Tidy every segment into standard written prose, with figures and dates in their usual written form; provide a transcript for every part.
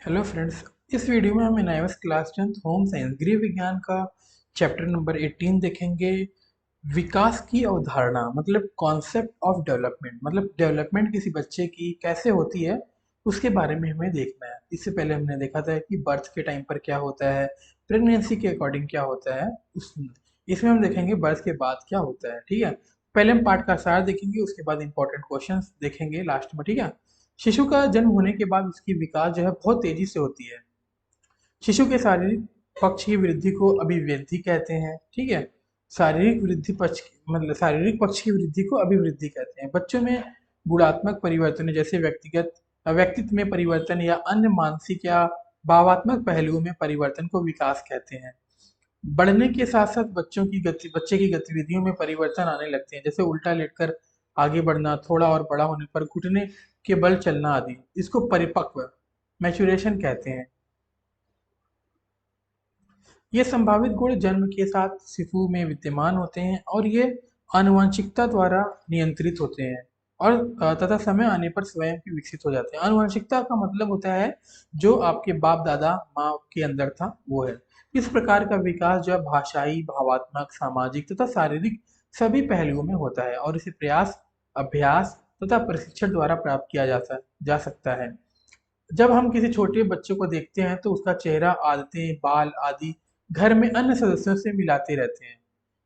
Hello friends. इस video में हम एनआईएस क्लास 10 होम साइंस गृह विज्ञान का चैप्टर नंबर 18 देखेंगे। विकास की अवधारणा मतलब कॉन्सेप्ट ऑफ डेवलपमेंट, मतलब डेवलपमेंट किसी बच्चे की कैसे होती है उसके बारे में हमें देखना है। इससे पहले हमने देखा था कि बर्थ के टाइम पर क्या होता है, प्रेगनेंसी के अकॉर्डिंग क्या होता है। इसमें हम देखेंगे बर्थ के बाद क्या होता है। ठीक है, पहले हम पाठ का सार देखेंगे, उसके बाद इंपॉर्टेंट क्वेश्चंस देखेंगे लास्ट में। ठीक है, शिशु का जन्म होने के बाद उसकी विकास जो है बहुत तेजी से होती है। शिशु के शारीरिक पक्ष की वृद्धि को अभिवृद्धि कहते हैं। ठीक है, शारीरिक वृद्धि पक्ष मतलब शारीरिक पक्ष की वृद्धि को अभिवृद्धि कहते हैं। बच्चों में गुणात्मक परिवर्तन जैसे व्यक्तित्व में परिवर्तन या अन्य मानसिक या भावात्मक पहलुओं में परिवर्तन को विकास कहते हैं। बढ़ने के साथ साथ बच्चे की गतिविधियों में परिवर्तन आने लगते हैं, जैसे उल्टा लेटकर आगे बढ़ना, थोड़ा और बड़ा होने पर घुटने के बल चलना आदि। इसको परिपक्व मैच्योरेशन कहते हैं। ये संभावित गुण जन्म के साथ शिशु में विद्यमान होते हैं और ये आनुवंशिकता द्वारा नियंत्रित होते हैं और तथा समय आने पर स्वयं ही विकसित हो जाते हैं। आनुवंशिकता का मतलब होता है जो आपके बाप दादा माँ के अंदर था वो है। इस प्रकार का विकास जो है भाषाई, भावात्मक, सामाजिक तथा शारीरिक सभी पहलुओं में होता है और इसे प्रयास, अभ्यास तथा प्रशिक्षण द्वारा प्राप्त किया जा सकता है। जब हम किसी छोटे बच्चे को देखते हैं तो उसका चेहरा, आदतें, बाल आदि घर में अन्य सदस्यों से मिलाते रहते हैं।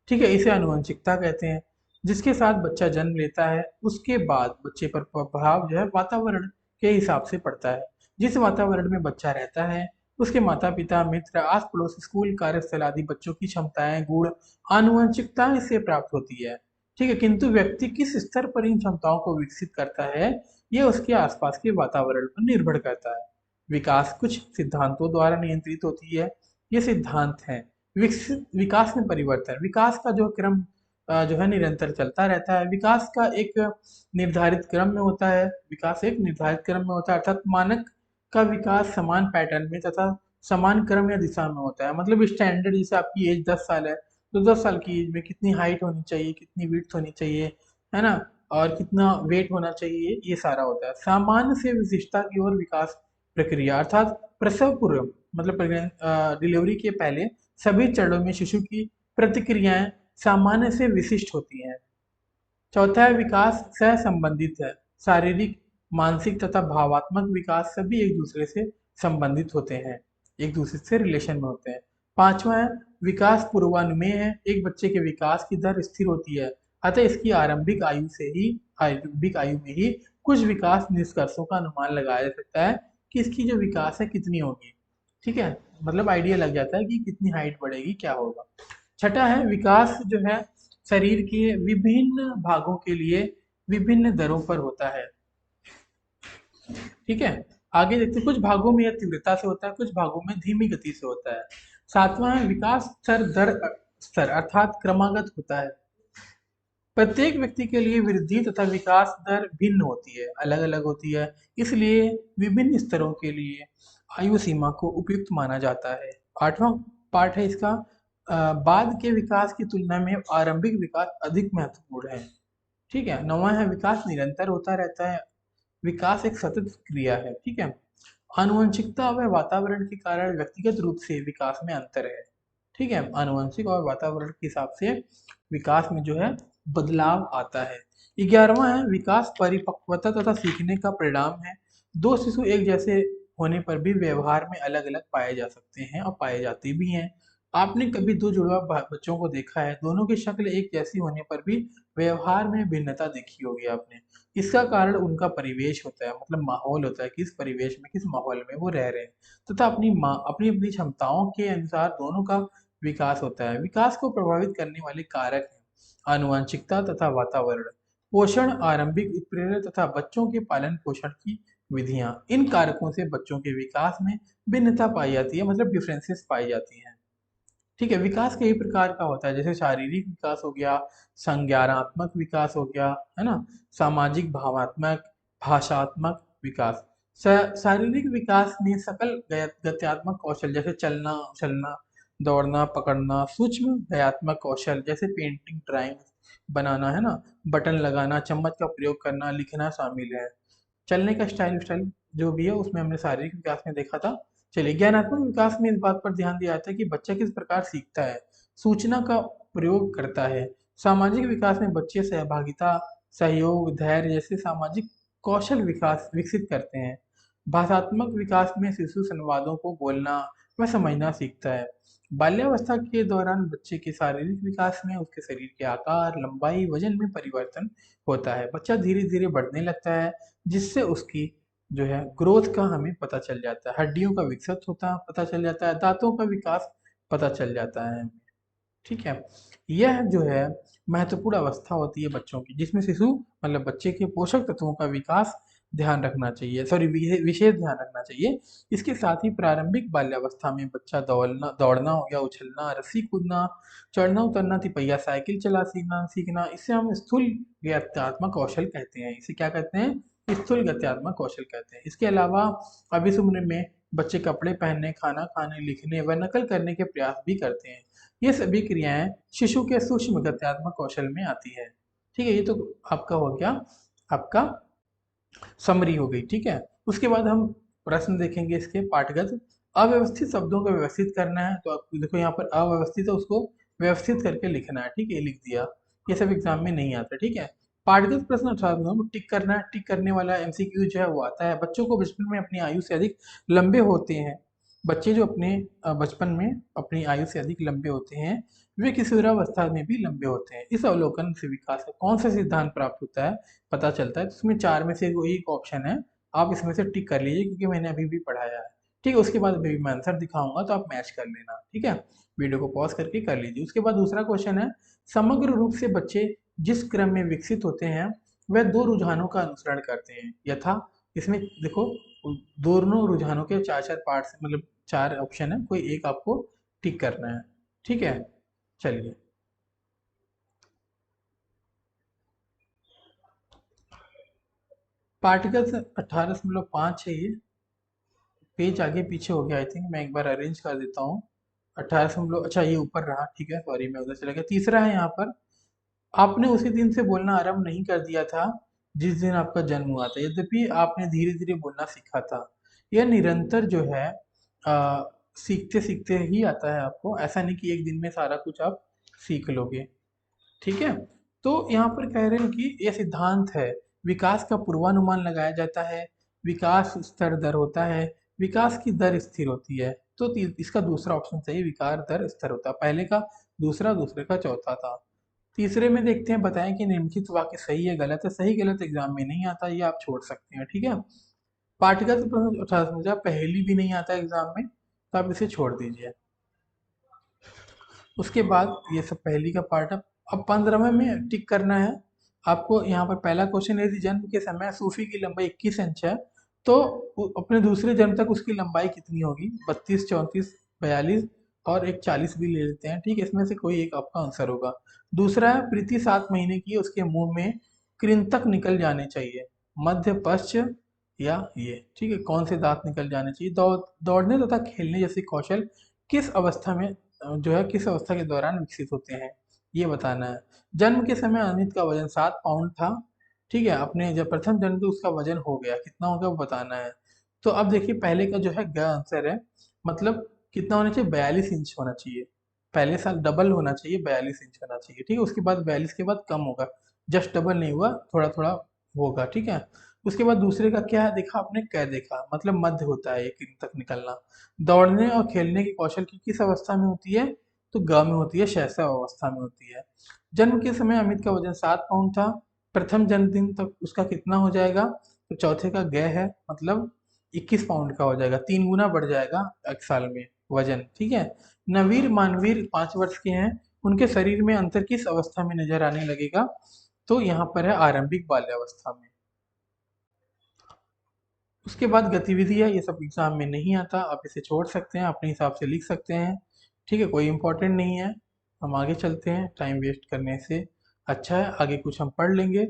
ठीक है, इसे आनुवंशिकता कहते हैं। जिसके साथ बच्चा जन्म लेता है उसके बाद बच्चे पर प्रभाव जो है वातावरण के हिसाब से पड़ता है। जिस वातावरण में बच्चा रहता है उसके माता पिता, मित्र, आस पड़ोस, स्कूल, कार्यस्थल आदि बच्चों की क्षमताएं, गुण आनुवंशिकता से प्राप्त होती है। ठीक है, किंतु व्यक्ति किस स्तर पर इन क्षमताओं को विकसित करता है ये उसके आसपास के वातावरण पर निर्भर करता है। विकास कुछ सिद्धांतों द्वारा नियंत्रित होती है। ये सिद्धांत हैं विकसित विकास में परिवर्तन, विकास का जो क्रम जो है निरंतर चलता रहता है। विकास का एक निर्धारित क्रम में होता है, विकास एक निर्धारित क्रम में होता है, अर्थात मानक का विकास समान पैटर्न में तथा समान क्रम या दिशा में होता है। मतलब स्टैंडर्ड, जैसे आपकी एज 10 साल है तो 10 साल की एज में कितनी हाइट होनी चाहिए, कितनी विड्थ होनी चाहिए, है ना, और कितना वेट होना चाहिए, ये सारा होता है। सामान्य से विशिष्टता की ओर विकास प्रक्रिया, अर्थात प्रसव पूर्व मतलब डिलीवरी के पहले सभी चरणों में शिशु की प्रतिक्रियाएं सामान्य से विशिष्ट होती हैं। चौथा है विकास सह संबंधित है। शारीरिक, मानसिक तथा भावात्मक विकास सभी एक दूसरे से संबंधित होते हैं, एक दूसरे से रिलेशन में होते हैं। पांचवा है विकास पूर्वानुमेय है। एक बच्चे के विकास की दर स्थिर होती है, अतः इसकी आरंभिक आयु में ही कुछ विकास निष्कर्षों का अनुमान लगाया जा सकता है कि इसकी जो विकास है कितनी होगी। ठीक है, मतलब आइडिया लग जाता है कि कितनी हाइट बढ़ेगी, क्या होगा। छठा है विकास जो है शरीर के विभिन्न भागों के लिए विभिन्न दरों पर होता है। ठीक है, आगे देखते हैं, कुछ भागों में यह तीव्रता से होता है, कुछ भागों में धीमी गति से होता है। सातवां है विकास स्तर अर्थात क्रमागत होता है। प्रत्येक व्यक्ति के लिए वृद्धि तथा विकास दर भिन्न होती है, अलग अलग होती है। इसलिए विभिन्न स्तरों के लिए आयु सीमा को उपयुक्त माना जाता है। आठवां पार्ट है इसका, बाद के विकास की तुलना में आरंभिक विकास अधिक महत्वपूर्ण है। ठीक है, नौवां है विकास निरंतर होता रहता है। विकास एक सतत क्रिया है। ठीक है, आनुवंशिकता व वातावरण के कारण व्यक्तिगत रूप से विकास में अंतर है। ठीक है, आनुवंशिक और वातावरण के हिसाब से विकास में जो है बदलाव आता है। 11वां है विकास परिपक्वता तथा सीखने का परिणाम है। दो शिशु एक जैसे होने पर भी व्यवहार में अलग अलग पाए जा सकते हैं और पाए जाते भी हैं। आपने कभी दो जुड़वा बच्चों को देखा है, दोनों की शक्ल एक जैसी होने पर भी व्यवहार में भिन्नता देखी होगी आपने। इसका कारण उनका परिवेश होता है, मतलब माहौल होता है, किस परिवेश में, किस माहौल में वो रह रहे हैं, तथा अपनी अपनी क्षमताओं के अनुसार दोनों का विकास होता है। विकास को प्रभावित करने वाले कारक हैं आनुवंशिकता तथा वातावरण, पोषण, आरंभिक उत्प्रेरक तथा बच्चों के पालन पोषण की विधियां। इन कारकों से बच्चों के विकास में भिन्नता पाई जाती है, मतलब डिफरेंसेस पाई जाती हैं। ठीक है, विकास कई प्रकार का होता है, जैसे शारीरिक विकास हो गया, संज्ञानात्मक विकास हो गया, है ना, सामाजिक, भावात्मक, भाषात्मक विकास। शारीरिक विकास में सकल गत्यात्मक कौशल जैसे चलना, उछलना, दौड़ना, पकड़ना, सूक्ष्म गयात्मक कौशल जैसे पेंटिंग, ड्राइंग बनाना, है ना, बटन लगाना, चम्मच का प्रयोग करना, लिखना शामिल है। चलने का स्टाइल स्टाइल जो भी है उसमें हमने शारीरिक विकास में देखा था। चलिए, ज्ञानात्मक विकास में इस बात पर ध्यान दिया जाता है कि बच्चा किस प्रकार सीखता है, सूचना का प्रयोग करता है। सामाजिक विकास में बच्चे सहभागिता, सहयोग, धैर्य जैसे सामाजिक कौशल विकास विकसित करते हैं। भाषात्मक विकास में शिशु संवादों को बोलना व समझना सीखता है। बाल्यावस्था के दौरान बच्चे के शारीरिक विकास में उसके शरीर के आकार, लंबाई, वजन में परिवर्तन होता है। बच्चा धीरे धीरे बढ़ने लगता है, जिससे उसकी जो है ग्रोथ का हमें पता चल जाता है। हड्डियों का विकसित होता पता चल जाता है, दांतों का विकास पता चल जाता है। ठीक है। यह जो है महत्वपूर्ण अवस्था होती है बच्चों की, जिसमें शिशु मतलब बच्चे के पोषक तत्वों का विकास ध्यान रखना चाहिए, सॉरी विशेष ध्यान रखना चाहिए। इसके साथ ही प्रारंभिक बाल्यावस्था में बच्चा दौड़ना दौड़ना हो गया, उछलना, रस्सी कूदना, चढ़ना उतरना, तिपैया साइकिल चला सीखना सीखना इसे हम स्थूल गत्यात्मक कौशल कहते हैं। इसे क्या कहते हैं? स्थूल गत्यात्मक कौशल कहते हैं। इसके अलावा अब इस उम्र में बच्चे कपड़े पहनने, खाना खाने, लिखने व नकल करने के प्रयास भी करते हैं। ये सभी क्रियाएं शिशु के सूक्ष्म गत्यात्मक कौशल में आती है। ठीक है, ये तो आपका हो गया, आपका समरी हो गई। ठीक है, उसके बाद हम प्रश्न देखेंगे इसके पाठगत। अव्यवस्थित शब्दों को व्यवस्थित करना है, तो आप देखो यहाँ पर अव्यवस्थित है, उसको व्यवस्थित करके लिखना है। ठीक है, ये लिख दिया। ये सब एग्जाम में नहीं आता। ठीक है, पाठगत प्रश्न 18 को टिक करना है। टिक करने वाला एमसीक्यू जो है वो आता है। बच्चों को बचपन में अपनी आयु से अधिक लंबे होते हैं। बच्चे जो अपने बचपन में अपनी आयु से अधिक लंबे होते हैं, वे किशोरावस्था में भी लंबे होते हैं। इस अवलोकन से विकास का कौन सा सिद्धांत प्राप्त होता है पता चलता है। तो इसमें चार में से कोई एक ऑप्शन है, आप इसमें से टिक कर लीजिए, क्योंकि मैंने अभी भी पढ़ाया है। ठीक है, उसके बाद अभी मैं आंसर दिखाऊंगा, तो आप मैच कर लेना। ठीक है, वीडियो को पॉज करके कर लीजिए। उसके बाद दूसरा क्वेश्चन है, समग्र रूप से बच्चे जिस क्रम में विकसित होते हैं वह दो रुझानों का अनुसरण करते हैं। यथा, इसमें देखो दोनों रुझानों के चार चार पार्ट्स मतलब चार ऑप्शन है, कोई एक आपको टिक करना है। ठीक है, चलिए। पार्टिकल्स 18.5 है ये। पेज आगे पीछे हो गया आई थिंक, मैं एक बार अरेंज कर देता हूँ। 18 अच्छा ये ऊपर रहा, ठीक है, सॉरी मैं उधर चला गया। तीसरा है यहाँ पर, आपने उसी दिन से बोलना आरंभ नहीं कर दिया था जिस दिन आपका जन्म हुआ था, यद्यपि आपने धीरे धीरे बोलना सीखा था। यह निरंतर जो है सीखते सीखते ही आता है आपको, ऐसा नहीं कि एक दिन में सारा कुछ आप सीख लोगे। ठीक है, तो यहाँ पर कह रहे हैं कि यह सिद्धांत है, विकास का पूर्वानुमान लगाया जाता है, विकास स्तर दर होता है, विकास की दर स्थिर होती है। तो इसका दूसरा ऑप्शन सही, विकास दर स्तर होता है। पहले का दूसरा, दूसरे का चौथा था। तीसरे में देखते हैं, बताएं कि निम्नलिखित वाक्य सही है गलत है। सही गलत एग्जाम में नहीं आता, ये आप छोड़ सकते हैं। ठीक है, पार्टिकल प्रश्न 18 पहेली भी नहीं आता एग्जाम में, तो आप इसे छोड़ दीजिए। उसके बाद ये सब पहेली का पार्ट है। अब 15वें में टिक करना है आपको। यहाँ पर पहला क्वेश्चन, यदि जन्म के समय सूफी की लंबाई 21 इंच है, तो अपने दूसरे जन्म तक उसकी लंबाई कितनी होगी? 32, 34, 42 और एक 40 भी ले लेते हैं। ठीक है, इसमें से कोई एक आपका आंसर होगा। दूसरा है, प्रीति 7 महीने की, उसके मुंह में कृंतक निकल जाने चाहिए, मध्य पश्च या ये। ठीक है, कौन से दांत निकल जाने चाहिए? दौड़ने तथा खेलने जैसे कौशल किस अवस्था में जो है किस अवस्था के दौरान विकसित होते हैं, ये बताना है। जन्म के समय अमित का वजन 7 पाउंड था। ठीक है, अपने जब प्रथम जन्म तो उसका वजन हो गया, कितना हो गया वो बताना है। तो अब देखिए, पहले का जो है ग आंसर है, मतलब कितना होना चाहिए? 42 इंच होना चाहिए। पहले साल डबल होना चाहिए, 42 इंच होना चाहिए। ठीक है, उसके बाद 42 के बाद कम होगा, जस्ट डबल नहीं हुआ, थोड़ा थोड़ा होगा। ठीक है, उसके बाद दूसरे का क्या है देखा आपने? कै देखा, मतलब मध्य होता है एक तक निकलना। दौड़ने और खेलने की कौशल की किस अवस्था में होती है? तो ग में होती है, शैशव अवस्था में होती है। जन्म के समय अमित का वजन 7 पाउंड था, प्रथम जन्मदिन तक उसका कितना हो जाएगा? तो चौथे का ग है, मतलब 21 पाउंड का हो जाएगा, 3 गुना बढ़ जाएगा एक साल में वजन। ठीक है, नवीर मानवीर 5 वर्ष के हैं, उनके शरीर में अंतर किस अवस्था में नजर आने लगेगा? तो यहाँ पर है आरंभिक बाल्यावस्था में। उसके बाद गतिविधि है, ये सब एग्जाम में नहीं आता, आप इसे छोड़ सकते हैं, अपने हिसाब से लिख सकते हैं। ठीक है, कोई इंपॉर्टेंट नहीं है। हम आगे चलते हैं, टाइम वेस्ट करने से अच्छा है आगे कुछ हम पढ़ लेंगे।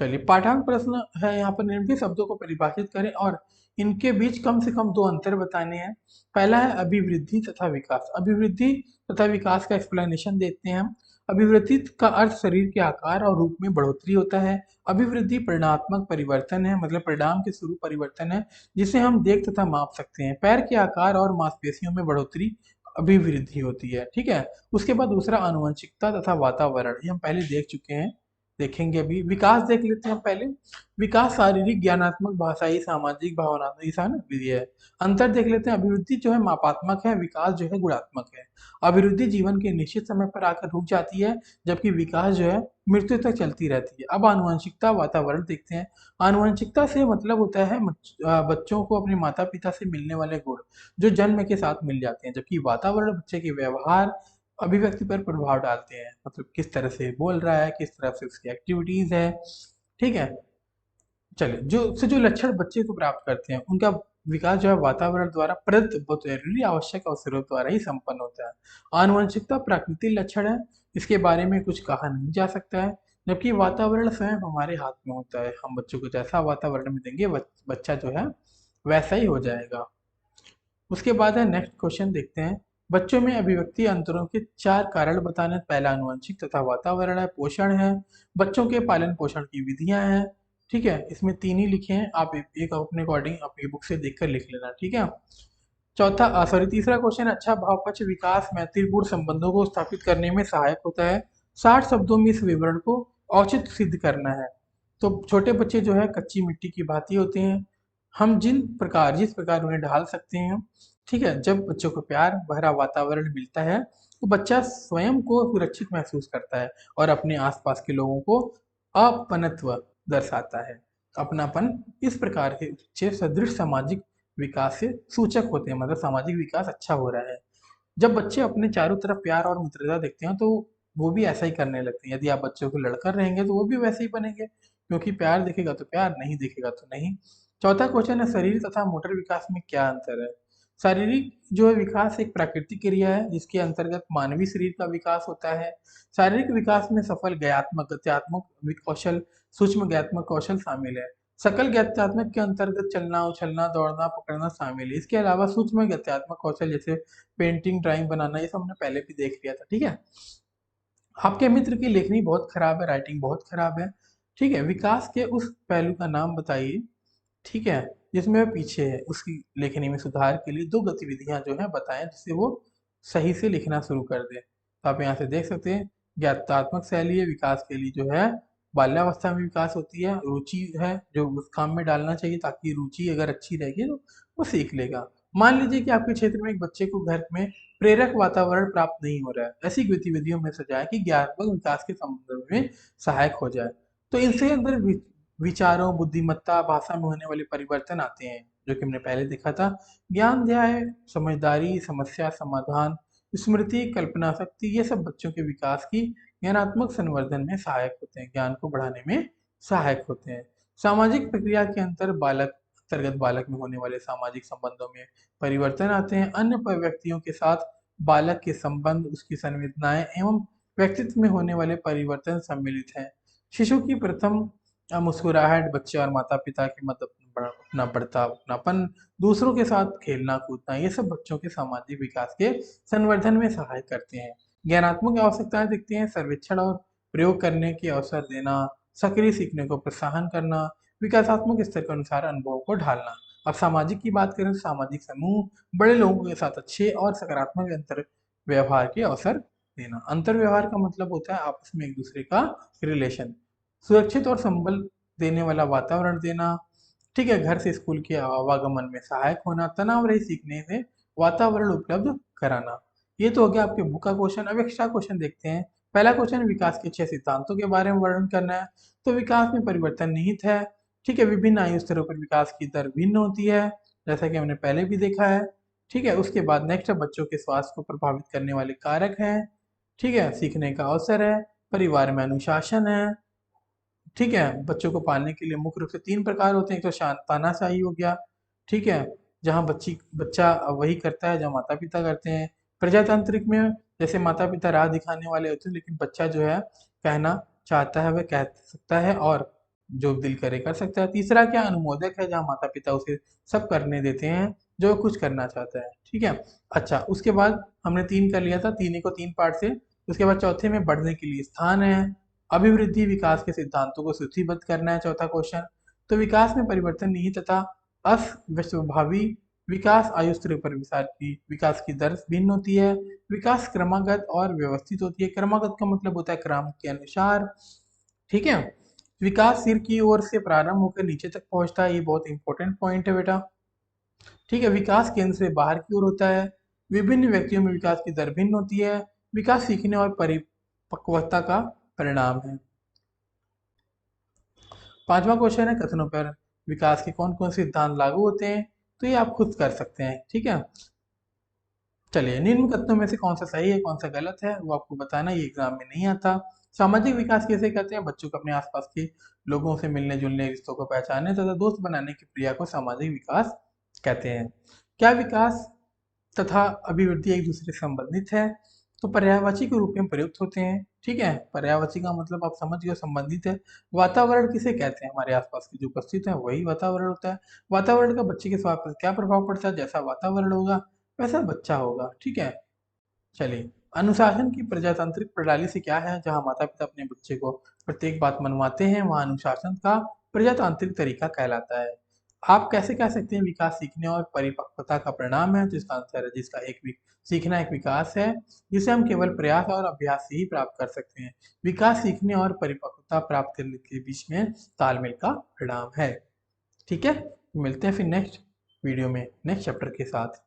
चलिए, पाठांक प्रश्न है यहाँ पर, निम्नलिखित शब्दों को परिभाषित करें और इनके बीच कम से कम दो अंतर बताने हैं। पहला है अभिवृद्धि तथा विकास। अभिवृद्धि तथा विकास का एक्सप्लेनेशन देते हैं हम। अभिवृद्धि का अर्थ शरीर के आकार और रूप में बढ़ोतरी होता है। अभिवृद्धि परिणात्मक परिवर्तन है, मतलब परिणाम के स्वरूप परिवर्तन है जिसे हम देख तथा माप सकते हैं। पैर के आकार और मांसपेशियों में बढ़ोतरी अभिवृद्धि होती है। ठीक है। उसके बाद दूसरा आनुवंशिकता तथा वातावरण, ये हम पहले देख चुके हैं, देखेंगे अभी। विकास देख लेते हैं पहले। विकास शारीरिक, ज्ञानात्मक, भाषाई, सामाजिक, भावनात्मक, ये सारा विधि है। अंतर देख लेते हैं। अभिवृद्धि जो है मापात्मक है, विकास जो है गुणात्मक है। अभिवृद्धि जीवन के निश्चित समय पर आकर रुक जाती है, जबकि विकास जो है मृत्यु तक चलती रहती है। अब आनुवंशिकता वातावरण देखते हैं। आनुवंशिकता से मतलब होता है बच्चों को अपने माता पिता से मिलने वाले गुण जो जन्म के साथ मिल जाते हैं, जबकि वातावरण बच्चे के व्यवहार अभिव्यक्ति पर प्रभाव डालते हैं, मतलब किस तरह से बोल रहा है, किस तरह से उसकी एक्टिविटीज है। ठीक है। चलिए, जो लक्षण बच्चे को प्राप्त करते हैं उनका विकास जो है वातावरण द्वारा प्रदत्त बहुत जरूरी आवश्यक अवसरों द्वारा ही संपन्न होता है। आनुवंशिकता प्राकृतिक लक्षण है, इसके बारे में कुछ कहा नहीं जा सकता है, जबकि वातावरण स्वयं हमारे हाथ में होता है। हम बच्चों को जैसा वातावरण में देंगे बच्चा जो है वैसा ही हो जाएगा। उसके बाद है नेक्स्ट क्वेश्चन देखते हैं। बच्चों में अभिव्यक्ति अंतरों के 4 कारण बताने। पहला आनुवंशिक तथा वातावरण है, पोषण है, बच्चों के पालन पोषण की विधियां हैं। ठीक है, इसमें 3 ही लिखे हैं, आप एक अपने अकॉर्डिंग अपनी बुक से देखकर लिख लेना। ठीक है। तीसरा क्वेश्चन, अच्छा भावपक्ष विकास मैत्रीपूर्ण संबंधों को स्थापित करने में सहायक होता है। 60 शब्दों में इस विवरण को औचित्य सिद्ध करना है। तो छोटे बच्चे जो है कच्ची मिट्टी की भांति होते हैं, हम जिस प्रकार उन्हें ढाल सकते हैं। ठीक है। जब बच्चों को प्यार भरा वातावरण मिलता है तो बच्चा स्वयं को सुरक्षित महसूस करता है और अपने आसपास के लोगों को अपनत्व दर्शाता है। अपनापन इस प्रकार के बच्चे सदृढ़ सामाजिक विकास से सूचक होते हैं, मतलब सामाजिक विकास अच्छा हो रहा है। जब बच्चे अपने चारों तरफ प्यार और मित्रता देखते हैं तो वो भी ऐसा ही करने लगते हैं। यदि आप बच्चों को लड़कर रहेंगे तो वो भी वैसे ही बनेंगे, क्योंकि प्यार दिखेगा तो प्यार, नहीं दिखेगा तो नहीं। चौथा क्वेश्चन है, शरीर तथा मोटर विकास में क्या अंतर है। शारीरिक जो है विकास एक प्राकृतिक क्रिया है जिसके अंतर्गत मानवीय शरीर का विकास होता है। शारीरिक विकास में सफल ज्ञात्मक, गत्यात्मक कौशल, सूक्ष्म ज्ञात्मक कौशल शामिल है। सकल गत्यात्मक के अंतर्गत चलना, उछलना, दौड़ना, पकड़ना शामिल है। इसके अलावा सूक्ष्म गत्यात्मक कौशल जैसे पेंटिंग, ड्राइंग बनाना, ये सब हमने पहले भी देख लिया था। ठीक है। आपके मित्र की लेखनी बहुत खराब है, राइटिंग बहुत खराब है। ठीक है, विकास के उस पहलू का नाम बताइए, ठीक है, जिसमें वह पीछे है। उसकी लेखनी में सुधार के लिए 2 गतिविधियां जो है बताएं जिससे वो सही से लिखना शुरू कर दे। तो आप यहाँ से देख सकते हैं, ज्ञातात्मक शैली है विकास के लिए जो है, बाल्यावस्था में विकास होती है, रुचि है जो उस काम में डालना चाहिए, ताकि रुचि अगर अच्छी रहेगी तो वो सीख लेगा। मान लीजिए कि आपके क्षेत्र में एक बच्चे को घर में प्रेरक वातावरण प्राप्त नहीं हो रहा है, ऐसी गतिविधियों में सजाए कि ज्ञानात्मक विकास के संदर्भ में सहायक हो जाए। तो इनसे अंदर विचारों, बुद्धिमत्ता, भाषा में होने वाले परिवर्तन आते हैं, जो कि हमने पहले देखा था। ज्ञान ध्याय, समझदारी, समस्या समाधान, स्मृति, कल्पना शक्ति, ये सब बच्चों के विकास की ज्ञानात्मक संवर्धन में सहायक होते हैं, ज्ञान को बढ़ाने में सहायक होते हैं। सामाजिक प्रक्रिया के अंतर्गत बालक में होने वाले सामाजिक संबंधों में परिवर्तन आते हैं। अन्य व्यक्तियों के साथ बालक के संबंध, उसकी संवेदनाएं एवं व्यक्तित्व में होने वाले परिवर्तन सम्मिलित हैं। शिशु की प्रथम मुस्कुराहट, बच्चे और माता पिता के मध्य अपना बढ़ता अपनापन, दूसरों के साथ खेलना कूदना, ये सब बच्चों के सामाजिक विकास के संवर्धन में सहायक करते हैं। ज्ञानात्मक आवश्यकताएं दिखती हैं, सर्वेक्षण और प्रयोग करने के अवसर देना, सक्रिय सीखने को प्रोत्साहन करना, विकासात्मक स्तर के अनुसार अनुभव को ढालना। अब सामाजिक की बात करें तो सामाजिक समूह, बड़े लोगों के साथ अच्छे और सकारात्मक अंतर व्यवहार के अवसर देना। अंतर व्यवहार का मतलब होता है आपस में एक दूसरे का रिलेशन। सुरक्षित और संबल देने वाला वातावरण देना। ठीक है, घर से स्कूल के आवागमन में सहायक होना, तनाव रहित सीखने में वातावरण उपलब्ध कराना। ये तो हो गया आपके बुक का क्वेश्चन। अब एक्स्ट्रा क्वेश्चन देखते हैं। पहला क्वेश्चन, विकास के 6 सिद्धांतों के बारे में वर्णन करना है। तो विकास में परिवर्तन निहित है। ठीक है, विभिन्न आयु स्तरों पर विकास की दर भिन्न होती है, जैसा कि हमने पहले भी देखा है। ठीक है, उसके बाद नेक्स्ट है, बच्चों के स्वास्थ्य को प्रभावित करने वाले कारक हैं। ठीक है, सीखने का अवसर है, परिवार में अनुशासन है। ठीक है, बच्चों को पालने के लिए मुख्य रूप से 3 प्रकार होते हैं। एक तो तानाशाही हो गया, ठीक है, जहाँ बच्चा वही करता है जो माता पिता करते हैं। प्रजातांत्रिक में जैसे माता पिता राह दिखाने वाले होते हैं, लेकिन बच्चा जो है कहना चाहता है वह कह सकता है और जो दिल करे कर सकता है। तीसरा क्या, अनुमोदक है, जहाँ माता पिता उसे सब करने देते हैं जो कुछ करना चाहता है। ठीक है। अच्छा, उसके बाद हमने 3 कर लिया था, 3 को 3 पार्ट से उसके बाद चौथे में बढ़ने के लिए स्थान है। अभिवृद्धि विकास के सिद्धांतों को सूचीबद्ध करना है चौथा क्वेश्चन। तो विकास में परिवर्तन निहित तथा अस्वाभावी विकास आयु स्तरों पर विकास की दर भिन्न होती है। विकास क्रमागत और व्यवस्थित होती है। क्रमागत का मतलब होता है क्रम के अनुसार। ठीक है। विकास सिर की ओर से प्रारंभ होकर नीचे तक पहुंचता है, ये बहुत इंपॉर्टेंट पॉइंट है बेटा। ठीक है। विकास केंद्र से बाहर की ओर होता है। विभिन्न व्यक्तियों में विकास की दर भिन्न होती है। विकास सीखने और परिपक्वता का परिणाम है। पांचवा क्वेश्चन है कथनों पर विकास के कौन कौन से सिद्धांत लागू होते हैं। तो ये आप खुद कर सकते हैं। ठीक है। चलिए, निम्न कथनों में से कौन सा सही है कौन सा गलत है वो आपको बताना, ये एग्जाम में नहीं आता। सामाजिक विकास कैसे कहते हैं? बच्चों को अपने आसपास के लोगों से मिलने जुलने, रिश्तों को पहचानने तथा दोस्त बनाने की क्रिया को सामाजिक विकास कहते हैं। क्या विकास तथा अभिवृद्धि एक दूसरे से संबंधित है? तो पर्यायवाची के रूप में प्रयुक्त होते हैं। ठीक है। पर्यायवाची का मतलब आप समझ गए, संबंधित है। वातावरण किसे कहते हैं? हमारे आसपास के जो उपस्थित है वही वातावरण होता है। वातावरण का बच्चे के स्वास्थ्य पर क्या प्रभाव पड़ता है? जैसा वातावरण होगा वैसा बच्चा होगा। ठीक है। चलिए, अनुशासन की प्रजातांत्रिक प्रणाली से क्या है? जहाँ माता पिता अपने बच्चे को प्रत्येक बात मनवाते हैं वहाँ अनुशासन का प्रजातांत्रिक तरीका कहलाता है। आप कैसे कह सकते हैं विकास सीखने और परिपक्वता का परिणाम है? तो इसका आंसर है जिसका सीखना एक विकास है जिसे हम केवल प्रयास और अभ्यास से ही प्राप्त कर सकते हैं। विकास सीखने और परिपक्वता प्राप्त करने के बीच में तालमेल का परिणाम है। ठीक है। मिलते हैं फिर नेक्स्ट वीडियो में नेक्स्ट चैप्टर के साथ।